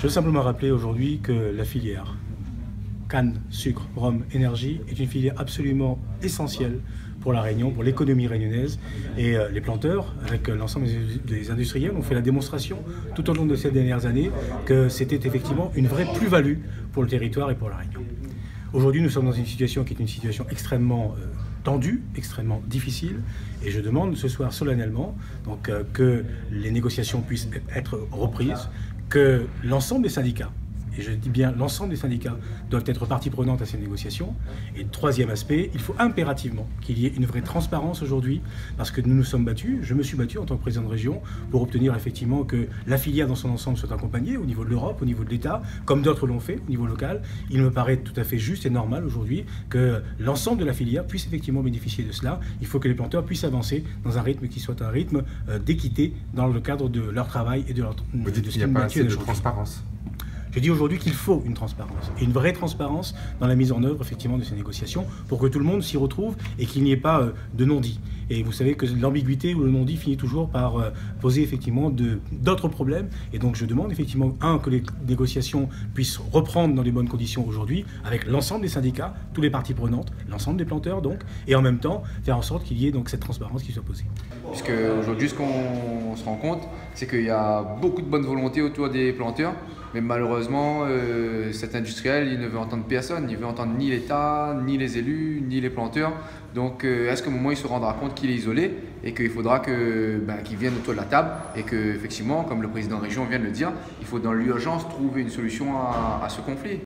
Je veux simplement rappeler aujourd'hui que la filière canne, sucre, rhum, énergie est une filière absolument essentielle pour la Réunion, pour l'économie réunionnaise. Et les planteurs, avec l'ensemble des industriels, ont fait la démonstration tout au long de ces dernières années que c'était effectivement une vraie plus-value pour le territoire et pour la Réunion. Aujourd'hui, nous sommes dans une situation qui est une situation extrêmement tendue, extrêmement difficile, et je demande ce soir solennellement donc, que les négociations puissent être reprises, que l'ensemble des syndicats, et je dis bien l'ensemble des syndicats, doivent être partie prenante à ces négociations. Et troisième aspect, il faut impérativement qu'il y ait une vraie transparence aujourd'hui, parce que nous nous sommes battus, je me suis battu en tant que président de région, pour obtenir effectivement que la filière dans son ensemble soit accompagnée au niveau de l'Europe, au niveau de l'État, comme d'autres l'ont fait au niveau local. Il me paraît tout à fait juste et normal aujourd'hui que l'ensemble de la filière puisse effectivement bénéficier de cela. Il faut que les planteurs puissent avancer dans un rythme qui soit un rythme d'équité dans le cadre de leur travail et de leur... Vous dites qu'il n'y a pas assez de transparence. Je dis aujourd'hui qu'il faut une transparence, et une vraie transparence dans la mise en œuvre effectivement de ces négociations pour que tout le monde s'y retrouve et qu'il n'y ait pas de non-dit. Et vous savez que l'ambiguïté ou le non-dit finit toujours par poser effectivement d'autres problèmes. Et donc je demande effectivement, que les négociations puissent reprendre dans les bonnes conditions aujourd'hui avec l'ensemble des syndicats, toutes les parties prenantes, l'ensemble des planteurs donc, et en même temps faire en sorte qu'il y ait donc cette transparence qui soit posée. Puisque aujourd'hui ce qu'on se rend compte, c'est qu'il y a beaucoup de bonne volonté autour des planteurs, mais malheureusement cet industriel il ne veut entendre personne, il ne veut entendre ni l'État, ni les élus, ni les planteurs. Donc est-ce qu'à un moment il se rendra compte qu'il est isolé et qu'il faudra qu'il vienne autour de la table et qu'effectivement, comme le président de région vient de le dire, il faut dans l'urgence trouver une solution à ce conflit.